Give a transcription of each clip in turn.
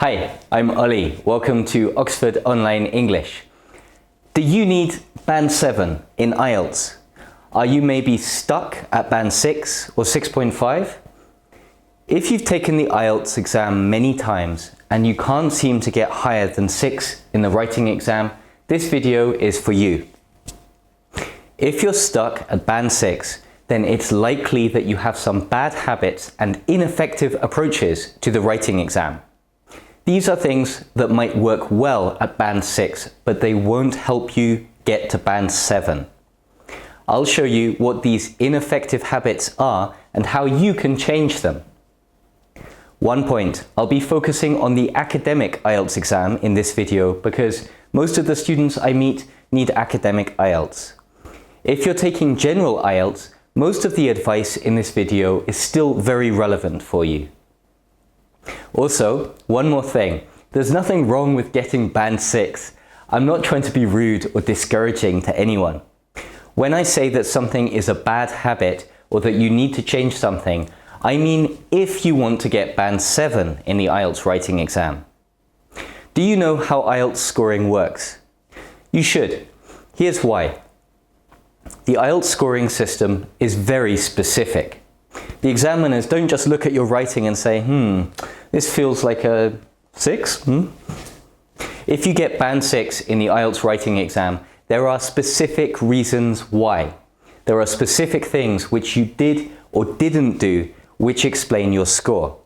Hi, I'm Ollie. Welcome to Oxford Online English. Do you need Band 7 in IELTS? Are you maybe stuck at Band 6 or 6.5? If you've taken the IELTS exam many times and you can't seem to get higher than 6 in the writing exam, this video is for you. If you're stuck at Band 6, then it's likely that you have some bad habits and ineffective approaches to the writing exam. These are things that might work well at Band 6, but they won't help you get to Band 7. I'll show you what these ineffective habits are and how you can change them. 1 point, I'll be focusing on the academic IELTS exam in this video because most of the students I meet need academic IELTS. If you're taking general IELTS, most of the advice in this video is still very relevant for you. Also, one more thing, there's nothing wrong with getting Band 6. I'm not trying to be rude or discouraging to anyone. When I say that something is a bad habit or that you need to change something, I mean if you want to get Band 7 in the IELTS writing exam. Do you know how IELTS scoring works? You should. Here's why. The IELTS scoring system is very specific. The examiners don't just look at your writing and say, this feels like a 6. If you get Band 6 in the IELTS writing exam, there are specific reasons why. There are specific things which you did or didn't do which explain your score.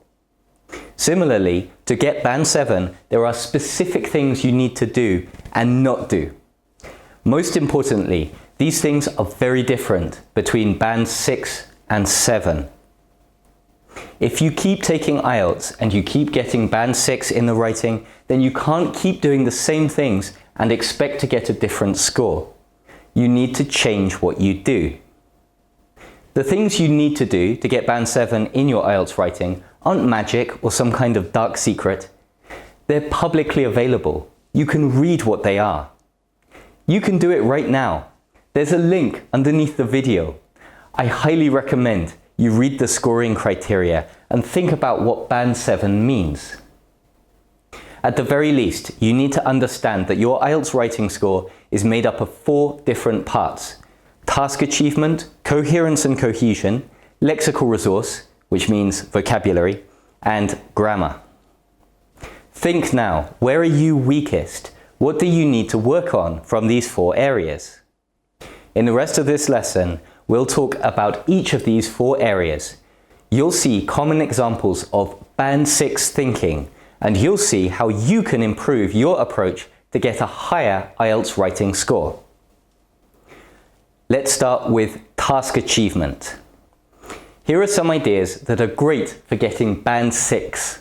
Similarly, to get Band 7, there are specific things you need to do and not do. Most importantly, these things are very different between Band 6 and 7. If you keep taking IELTS and you keep getting Band 6 in the writing, then you can't keep doing the same things and expect to get a different score. You need to change what you do. The things you need to do to get Band 7 in your IELTS writing aren't magic or some kind of dark secret. They're publicly available. You can read what they are. You can do it right now. There's a link underneath the video. I highly recommend you read the scoring criteria and think about what Band 7 means. At the very least, you need to understand that your IELTS writing score is made up of 4 different parts: task achievement, coherence and cohesion, lexical resource, which means vocabulary, and grammar. Think now, where are you weakest? What do you need to work on from these 4 areas? In the rest of this lesson, we'll talk about each of these 4 areas. You'll see common examples of Band 6 thinking, and you'll see how you can improve your approach to get a higher IELTS writing score. Let's start with task achievement. Here are some ideas that are great for getting Band 6.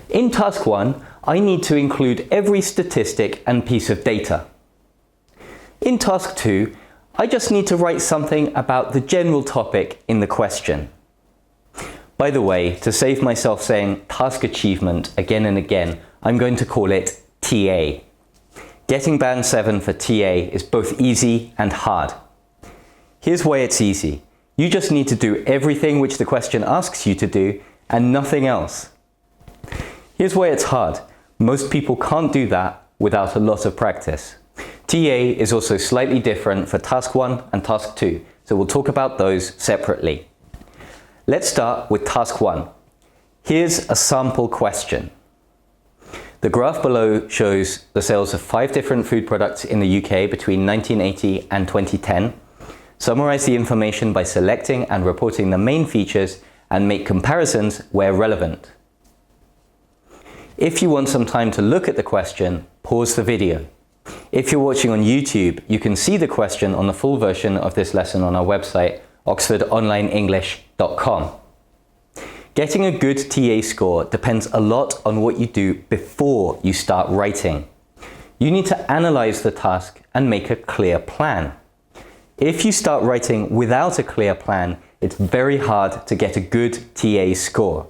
In Task 1, I need to include every statistic and piece of data. In Task 2, I just need to write something about the general topic in the question. By the way, to save myself saying task achievement again and again, I'm going to call it TA. Getting Band 7 for TA is both easy and hard. Here's why it's easy. You just need to do everything which the question asks you to do and nothing else. Here's why it's hard. Most people can't do that without a lot of practice. TA is also slightly different for Task 1 and Task 2, so we'll talk about those separately. Let's start with Task 1. Here's a sample question. The graph below shows the sales of 5 different food products in the UK between 1980 and 2010. Summarize the information by selecting and reporting the main features and make comparisons where relevant. If you want some time to look at the question, pause the video. If you're watching on YouTube, you can see the question on the full version of this lesson on our website, oxfordonlineenglish.com. Getting a good TA score depends a lot on what you do before you start writing. You need to analyze the task and make a clear plan. If you start writing without a clear plan, it's very hard to get a good TA score.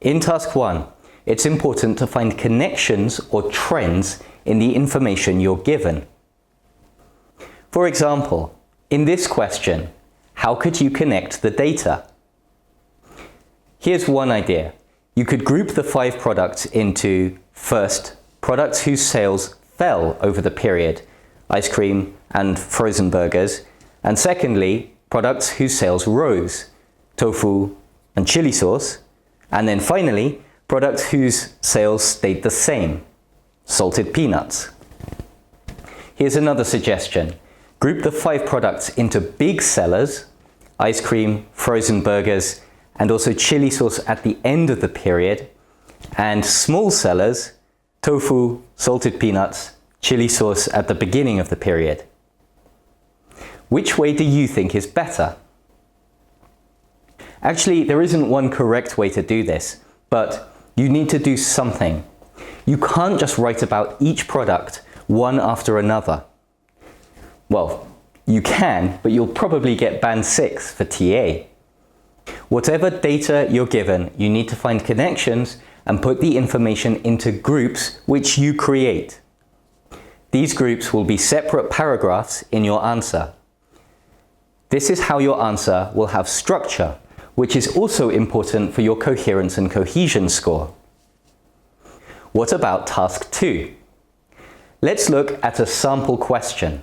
In Task 1, it's important to find connections or trends in the information you're given. For example, in this question, how could you connect the data? Here's one idea. You could group the 5 products into, first, products whose sales fell over the period, ice cream and frozen burgers, and secondly, products whose sales rose, tofu and chili sauce, and then finally, products whose sales stayed the same, salted peanuts. Here's another suggestion. Group the 5 products into big sellers, ice cream, frozen burgers, and also chili sauce at the end of the period, and small sellers, tofu, salted peanuts, chili sauce at the beginning of the period. Which way do you think is better? Actually, there isn't one correct way to do this, but you need to do something. You can't just write about each product one after another. Well, you can, but you'll probably get band 6 for TA. Whatever data you're given, you need to find connections and put the information into groups which you create. These groups will be separate paragraphs in your answer. This is how your answer will have structure, which is also important for your coherence and cohesion score. What about task 2? Let's look at a sample question.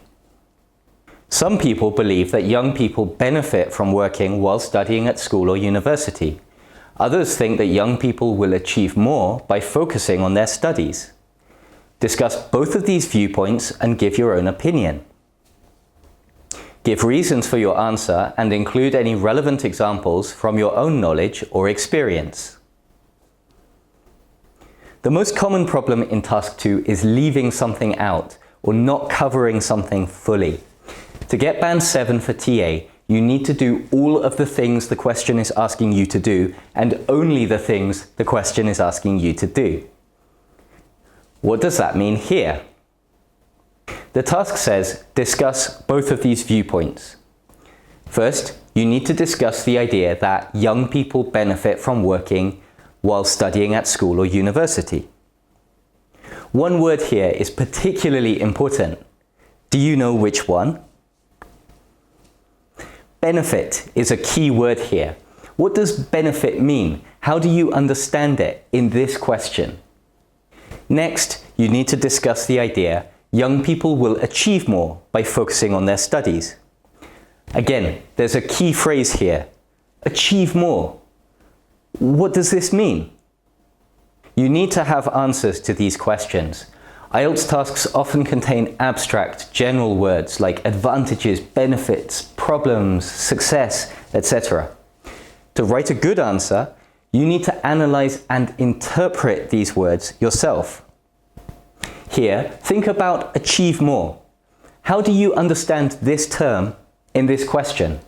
Some people believe that young people benefit from working while studying at school or university. Others think that young people will achieve more by focusing on their studies. Discuss both of these viewpoints and give your own opinion. Give reasons for your answer and include any relevant examples from your own knowledge or experience. The most common problem in task 2 is leaving something out or not covering something fully. To get band 7 for TA, you need to do all of the things the question is asking you to do and only the things the question is asking you to do. What does that mean here? The task says, discuss both of these viewpoints. First, you need to discuss the idea that young people benefit from working while studying at school or university. One word here is particularly important. Do you know which one? Benefit is a key word here. What does benefit mean? How do you understand it in this question? Next, you need to discuss the idea young people will achieve more by focusing on their studies. Again, there's a key phrase here, achieve more. What does this mean? You need to have answers to these questions. IELTS tasks often contain abstract, general words like advantages, benefits, problems, success, etc. To write a good answer, you need to analyze and interpret these words yourself. Here, think about achieve more. How do you understand this term in this question?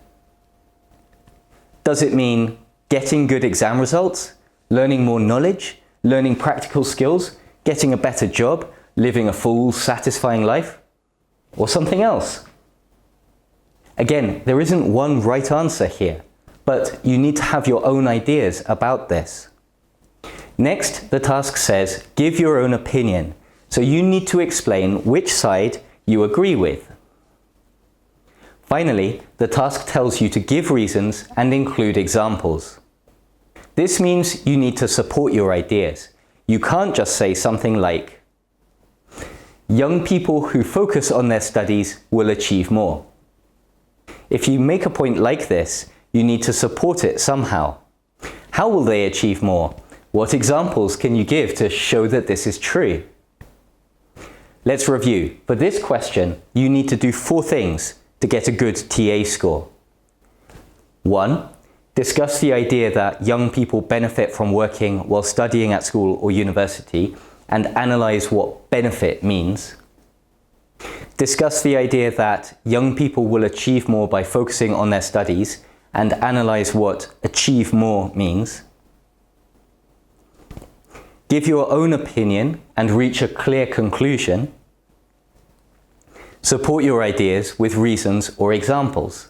Does it mean getting good exam results, learning more knowledge, learning practical skills, getting a better job, living a full, satisfying life, or something else? Again, there isn't one right answer here, but you need to have your own ideas about this. Next, the task says, give your own opinion, so you need to explain which side you agree with. Finally, the task tells you to give reasons and include examples. This means you need to support your ideas. You can't just say something like, young people who focus on their studies will achieve more. If you make a point like this, you need to support it somehow. How will they achieve more? What examples can you give to show that this is true? Let's review. For this question, you need to do 4 things to get a good TA score. 1. Discuss the idea that young people benefit from working while studying at school or university and analyze what benefit means. Discuss the idea that young people will achieve more by focusing on their studies and analyze what achieve more means. Give your own opinion and reach a clear conclusion. Support your ideas with reasons or examples.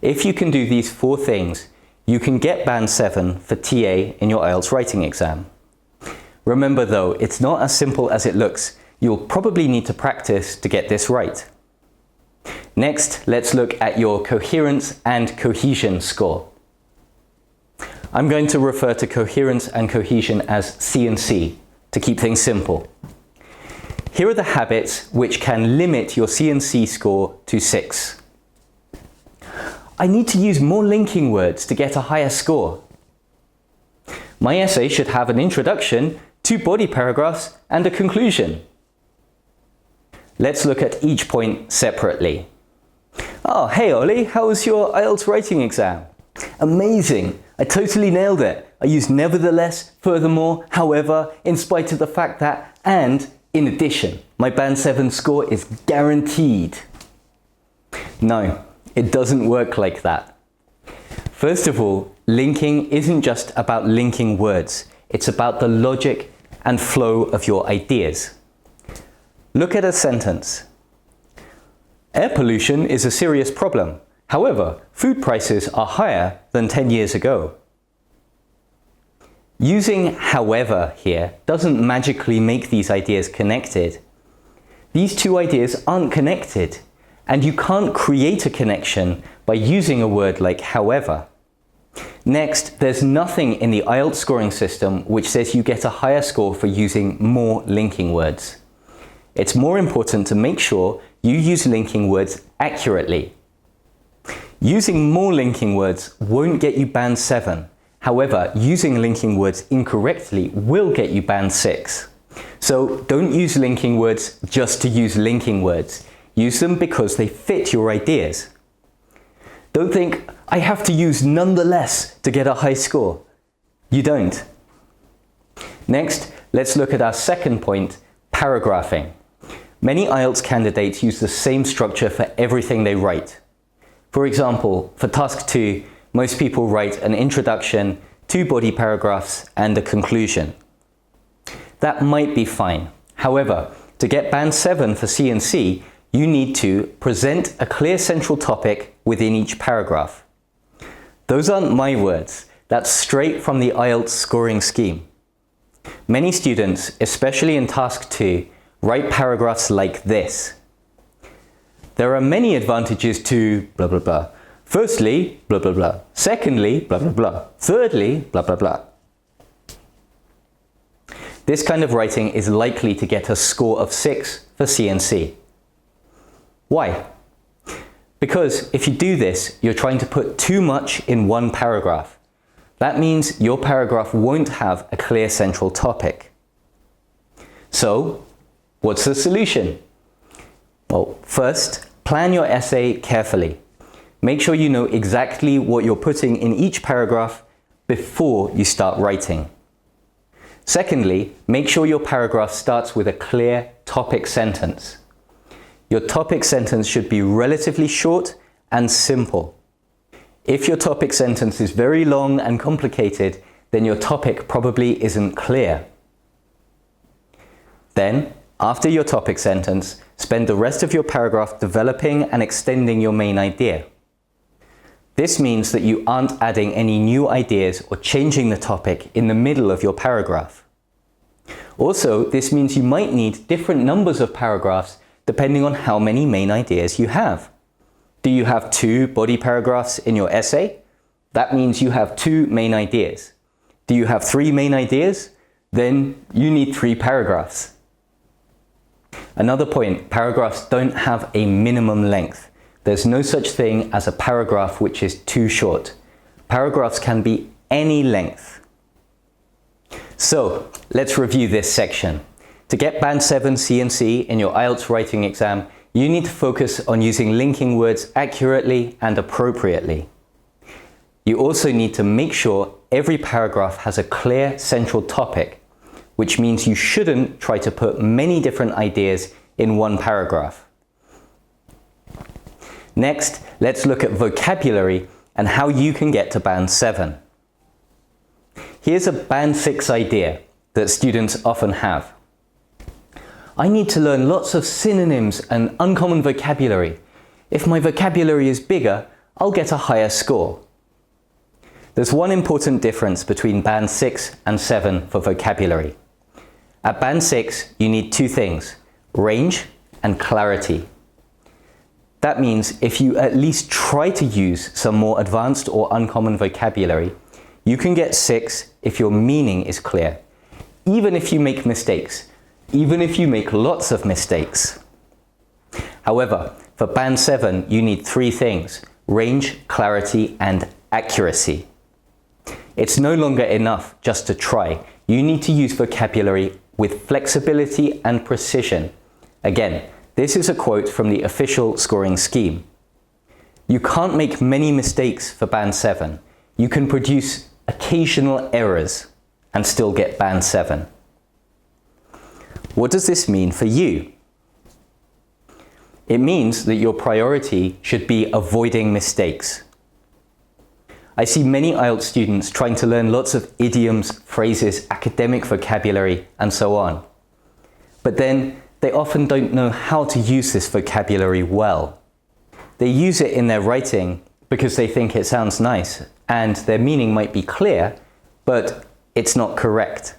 If you can do these 4 things, you can get band 7 for TA in your IELTS writing exam. Remember though, it's not as simple as it looks. You'll probably need to practice to get this right. Next, let's look at your coherence and cohesion score. I'm going to refer to coherence and cohesion as C and C to keep things simple. Here are the habits which can limit your C and C score to 6. I need to use more linking words to get a higher score. My essay should have an introduction, 2 body paragraphs, and a conclusion. Let's look at each point separately. Oh, hey Ollie, how was your IELTS writing exam? Amazing! I totally nailed it. I used nevertheless, furthermore, however, in spite of the fact that, and in addition. My Band 7 score is guaranteed. No, it doesn't work like that. First of all, linking isn't just about linking words. It's about the logic and flow of your ideas. Look at a sentence. Air pollution is a serious problem. However, food prices are higher than 10 years ago. Using however here doesn't magically make these ideas connected. These two ideas aren't connected, and you can't create a connection by using a word like however. Next, there's nothing in the IELTS scoring system which says you get a higher score for using more linking words. It's more important to make sure you use linking words accurately. Using more linking words won't get you Band 7. However, using linking words incorrectly will get you Band 6. So don't use linking words just to use linking words. Use them because they fit your ideas. Don't think, I have to use nonetheless to get a high score. You don't. Next, let's look at our second point, paragraphing. Many IELTS candidates use the same structure for everything they write. For example, for task 2, most people write an introduction, 2 body paragraphs, and a conclusion. That might be fine. However, to get Band 7 for C and C, you need to present a clear central topic within each paragraph. Those aren't my words. That's straight from the IELTS scoring scheme. Many students, especially in task 2, write paragraphs like this. There are many advantages to blah blah blah. Firstly, blah blah blah. Secondly, blah blah blah. Thirdly, blah blah blah. This kind of writing is likely to get a score of 6 for C and C. Why? Because if you do this, you're trying to put too much in one paragraph. That means your paragraph won't have a clear central topic. So, what's the solution? Well, first, plan your essay carefully. Make sure you know exactly what you're putting in each paragraph before you start writing. Secondly, make sure your paragraph starts with a clear topic sentence. Your topic sentence should be relatively short and simple. If your topic sentence is very long and complicated, then your topic probably isn't clear. Then, after your topic sentence, spend the rest of your paragraph developing and extending your main idea. This means that you aren't adding any new ideas or changing the topic in the middle of your paragraph. Also, this means you might need different numbers of paragraphs depending on how many main ideas you have. Do you have 2 body paragraphs in your essay? That means you have 2 main ideas. Do you have 3 main ideas? Then you need 3 paragraphs. Another point, paragraphs don't have a minimum length. There's no such thing as a paragraph which is too short. Paragraphs can be any length. So, let's review this section. To get Band 7 C and C in your IELTS writing exam, you need to focus on using linking words accurately and appropriately. You also need to make sure every paragraph has a clear central topic, which means you shouldn't try to put many different ideas in one paragraph. Next, let's look at vocabulary and how you can get to Band 7. Here's a Band 6 idea that students often have. I need to learn lots of synonyms and uncommon vocabulary. If my vocabulary is bigger, I'll get a higher score. There's one important difference between Band 6 and 7 for vocabulary. At Band 6, you need 2 things, range and clarity. That means if you at least try to use some more advanced or uncommon vocabulary, You can get 6 if your meaning is clear, even if you make mistakes, even if you make lots of mistakes. However, for Band 7, you need 3 things: range, clarity, and accuracy. It's no longer enough just to try. You need to use vocabulary with flexibility and precision. Again, this is a quote from the official scoring scheme. You can't make many mistakes for Band 7. You can produce occasional errors and still get Band 7. What does this mean for you? It means that your priority should be avoiding mistakes. I see many IELTS students trying to learn lots of idioms, phrases, academic vocabulary, and so on. But then they often don't know how to use this vocabulary well. They use it in their writing because they think it sounds nice and their meaning might be clear, but it's not correct.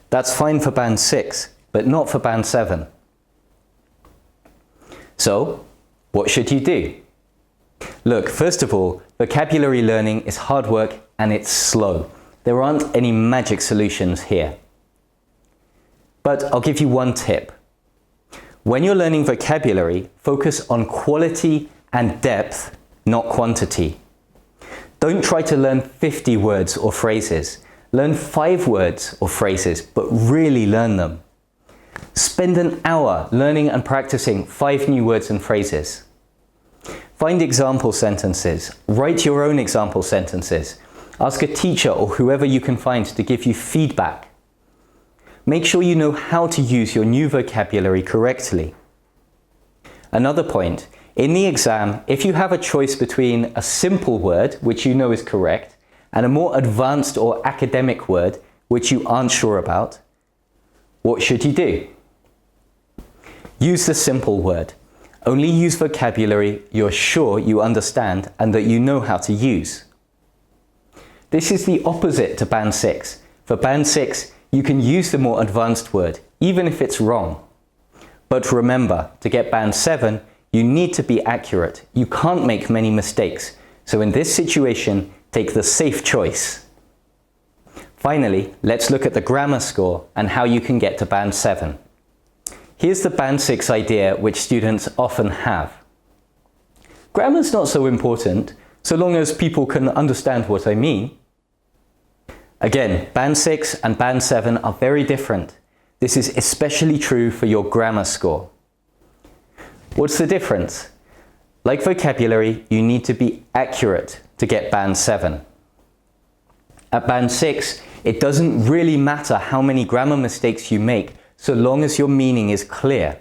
That's fine for Band 6, but not for Band 7. So, what should you do? Look, first of all, vocabulary learning is hard work and it's slow. There aren't any magic solutions here. But I'll give you one tip. When you're learning vocabulary, focus on quality and depth, not quantity. Don't try to learn 50 words or phrases. Learn 5 words or phrases, but really learn them. Spend an hour learning and practicing 5 new words and phrases. Find example sentences. Write your own example sentences. Ask a teacher or whoever you can find to give you feedback. Make sure you know how to use your new vocabulary correctly. Another point, in the exam, if you have a choice between a simple word, which you know is correct, and a more advanced or academic word, which you aren't sure about, what should you do? Use the simple word. Only use vocabulary you're sure you understand and that you know how to use. This is the opposite to Band 6. For Band 6, you can use the more advanced word, even if it's wrong. But remember, to get Band 7, you need to be accurate. You can't make many mistakes. So in this situation, take the safe choice. Finally, let's look at the grammar score and how you can get to Band 7. Here's the Band 6 idea which students often have. Grammar's not so important, so long as people can understand what I mean. Again, Band 6 and Band 7 are very different. This is especially true for your grammar score. What's the difference? Like vocabulary, you need to be accurate to get Band 7. At Band 6, it doesn't really matter how many grammar mistakes you make, so long as your meaning is clear.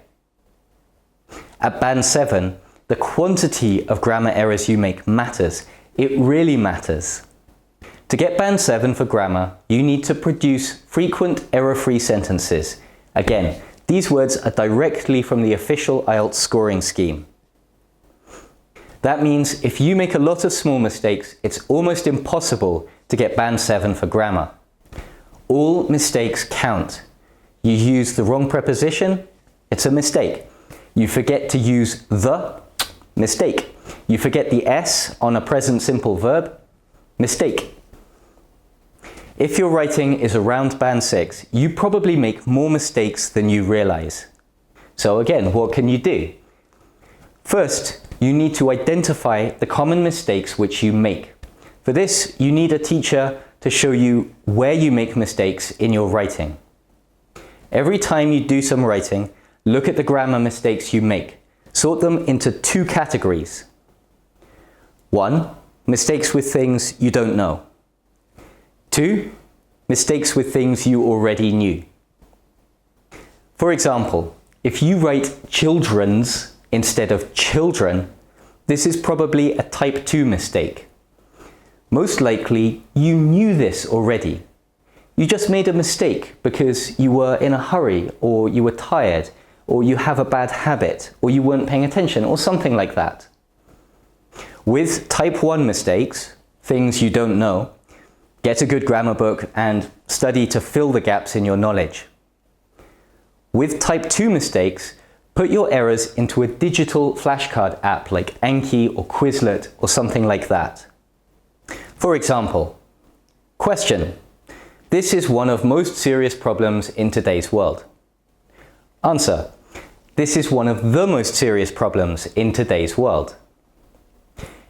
At Band 7, the quantity of grammar errors you make matters. It really matters. To get Band 7 for grammar, you need to produce frequent error-free sentences. Again, these words are directly from the official IELTS scoring scheme. That means if you make a lot of small mistakes, it's almost impossible to get Band 7 for grammar. All mistakes count. You use the wrong preposition, it's a mistake. You forget to use the, mistake. You forget the S on a present simple verb, mistake. If your writing is around Band 6, you probably make more mistakes than you realize. So again, what can you do? First, you need to identify the common mistakes which you make. For this, you need a teacher to show you where you make mistakes in your writing. Every time you do some writing, look at the grammar mistakes you make. Sort them into 2 categories. 1. Mistakes with things you don't know. 2. Mistakes with things you already knew. For example, if you write children's instead of children, this is probably a type 2 mistake. Most likely, you knew this already. You just made a mistake because you were in a hurry, or you were tired, or you have a bad habit, or you weren't paying attention, or something like that. With type 1 mistakes, things you don't know, get a good grammar book and study to fill the gaps in your knowledge. With type 2 mistakes, put your errors into a digital flashcard app like Anki or Quizlet or something like that. For example, Question. This is one of most serious problems in today's world. Answer. This is one of the most serious problems in today's world.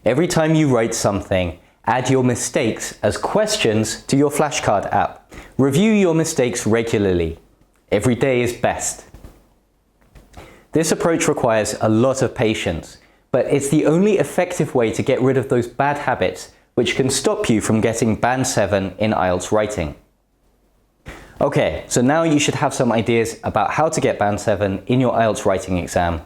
Every time you write something, add your mistakes as questions to your flashcard app. Review your mistakes regularly. Every day is best. This approach requires a lot of patience, but it's the only effective way to get rid of those bad habits which can stop you from getting Band 7 in IELTS writing. Okay, so now you should have some ideas about how to get Band 7 in your IELTS writing exam.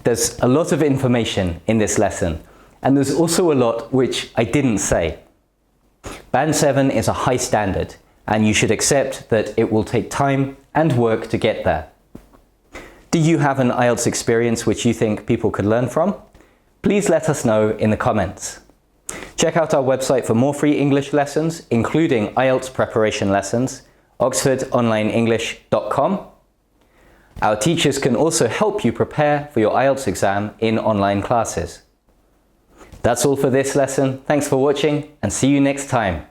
There's a lot of information in this lesson, and there's also a lot which I didn't say. Band 7 is a high standard, and you should accept that it will take time and work to get there. Do you have an IELTS experience which you think people could learn from? Please let us know in the comments. Check out our website for more free English lessons, including IELTS preparation lessons, oxfordonlineenglish.com. Our teachers can also help you prepare for your IELTS exam in online classes. That's all for this lesson. Thanks for watching and see you next time.